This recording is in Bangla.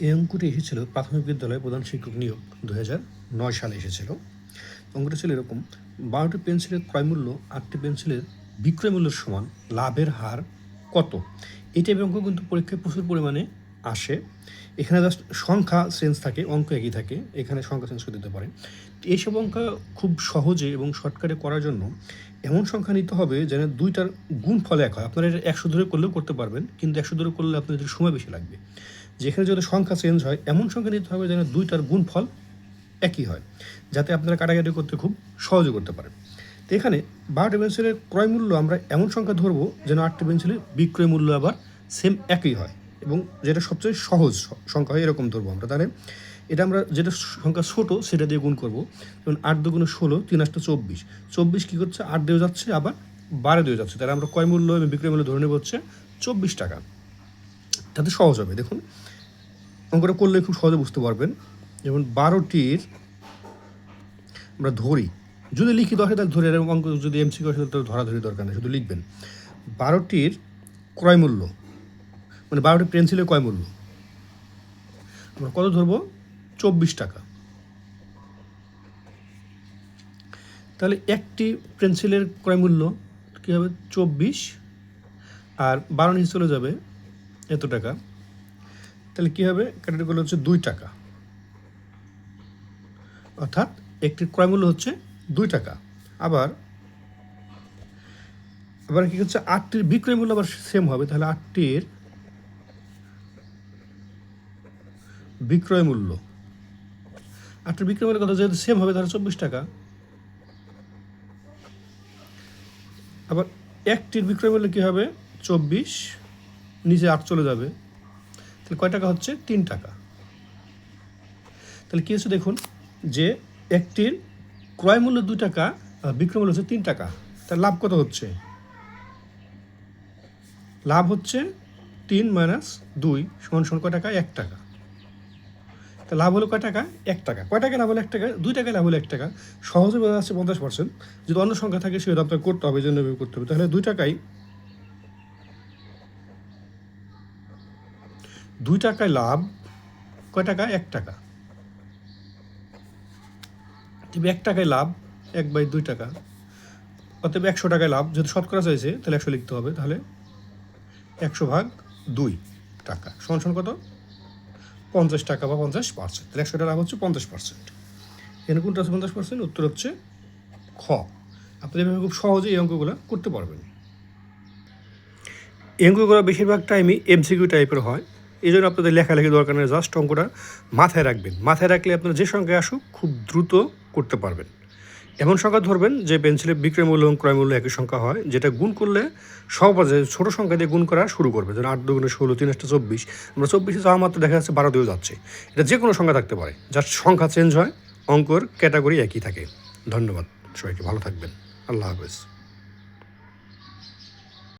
এই অঙ্কটি এসেছিল প্রাথমিক বিদ্যালয়ে প্রধান শিক্ষক নিয়োগ 2009 সালে এসেছিল। অঙ্কটা ছিল এরকম: 12টি পেন্সিলের ক্রয়মূল্য 8টি পেন্সিলের বিক্রয় মূল্যের সমান, লাভের হার কত? এই টাইপের অঙ্ক কিন্তু পরীক্ষায় প্রচুর পরিমাণে আসে। এখানে জাস্ট সংখ্যা চেঞ্জ থাকে, অঙ্ক একই থাকে, এখানে সংখ্যা চেঞ্জ করে দিতে পারে। এইসব অঙ্ক খুব সহজে এবং শর্টকাটে করার জন্য এমন সংখ্যা নিতে হবে যেন দুইটার গুণফল এক হয়। আপনারা এটা 100 ধরে করলেও করতে পারবেন, কিন্তু 100 ধরে করলে আপনাদের সময় বেশি লাগবে। যেখানে যদি সংখ্যা চেঞ্জ হয় এমন সংখ্যা নিতে হবে যেন দুইটার গুণফল একই হয়, যাতে আপনারা কাটাকাটি করতে খুব সহজে করতে পারেন। তো এখানে 12টি পেন্সিলের ক্রয় মূল্য আমরা এমন সংখ্যা ধরবো যেন 8টি পেন্সিলের বিক্রয় মূল্য আবার সেম একই হয়, এবং যেটা সবচেয়ে সহজ সংখ্যা হয় এরকম ধরবো আমরা। তাহলে এটা আমরা যেটা সংখ্যা ছোটো সেটা দিয়ে গুণ করবো। যেমন 8 দুগুণে 16, 3 8 24। 24 কী করছে, 8 দিয়ে যাচ্ছে, আবার 12 দিয়ে যাচ্ছে। তাহলে আমরা ক্রয় মূল্য এবং বিক্রয় মূল্য ধরে নেব হচ্ছে 24 টাকা। তাতে সহজ হবে। দেখুন, অঙ্কটা করলে খুব সহজে বুঝতে পারবেন। যেমন 12টির আমরা ধরি, যদি লিখিত আসে তাহলে ধরে, এরকম অঙ্ক যদি এমসিকিউ আসে তাহলে ধরাধরি দরকার নেই, শুধু লিখবেন 12টির ক্রয় মূল্য, মানে 12টি পেন্সিলের ক্রয় মূল্য আমরা কত ধরবো, 24 টাকা। তাহলে একটি পেন্সিলের ক্রয় মূল্য কী হবে, 24, আর 12 নিচে চলে যাবে এত টাকা। তাহলে কী হবে, কাটাটি করলে হচ্ছে 2 টাকা, অর্থাৎ একটির ক্রয় মূল্য হচ্ছে 2 টাকা। আবার কী হচ্ছে, 8টির বিক্রয় মূল্য আবার সেম হবে। তাহলে 8টির বিক্রয় মূল্য, 8টির বিক্রয় মূল্যের কথা যেহেতু সেম হবে, তাহলে 24 টাকা। আবার একটির বিক্রয় মূল্য কী হবে, 24, নিচে 8 চলে যাবে, তাহলে কয় টাকা হচ্ছে, 3 টাকা। তাহলে কী হচ্ছে দেখুন, যে একটির ক্রয় মূল্য 2 টাকা, বিক্রয় মূল্য হচ্ছে 3 টাকা। তার লাভ কত হচ্ছে, লাভ হচ্ছে 3 - 2 সমান কয় টাকা, 1 টাকা। তা লাভ হলো কয় টাকা, 1 টাকা। কয় টাকা লাভ হলো, 1 টাকা। 2 টাকায় লাভ হলো 1 টাকা। সহজে বোঝা যাচ্ছে 50%। যদি অন্য সংখ্যা থাকে সেটা আপনার করতে হবে, এই জন্য করতে হবে। তাহলে 2 টাকায় লাভ কয় টাকা, 1 টাকা। 1 টাকায় লাভ 1/2 টাকা, অতএব 100 টাকায় লাভ। যেহেতু শতকরা চাইছে তাহলে 100 লিখতে হবে। তাহলে 100/2 টাকা সমান কত, 50 টাকা বা 50%। তাহলে 100 টাকা লাভ হচ্ছে 50%। এখানে কোনটা হচ্ছে 50%? উত্তর হচ্ছে খ। আপনি এভাবে খুব সহজে এই অঙ্কগুলো করতে পারবেন। এই অঙ্কগুলো বেশিরভাগ টাইমই এমসিকিউ টাইপের হয়, এই জন্য আপনাদের লেখালেখি দরকার নেই, জাস্ট অঙ্কটা মাথায় রাখবেন। মাথায় রাখলে আপনারা যে সংখ্যায় আসুক খুব দ্রুত করতে পারবেন। এমন সংখ্যা ধরবেন যে পেন্সিলের বিক্রয় মূল্য এবং ক্রয় মূল্য একই সংখ্যা হয়, যেটা গুণ করলে সহজে ছোটো সংখ্যা দিয়ে গুণ করা শুরু করবে। যেন 8 দুগুণে 16, 3 8 24। আমরা 24 যাওয়া মাত্র দেখা যাচ্ছে 12 দিয়েও যাচ্ছে। এটা যে কোনো সংখ্যা থাকতে পারে, জাস্ট সংখ্যা চেঞ্জ হয়, অঙ্কর ক্যাটাগরি একই থাকে। ধন্যবাদ সবাইকে, ভালো থাকবেন, আল্লাহ হাফেজ।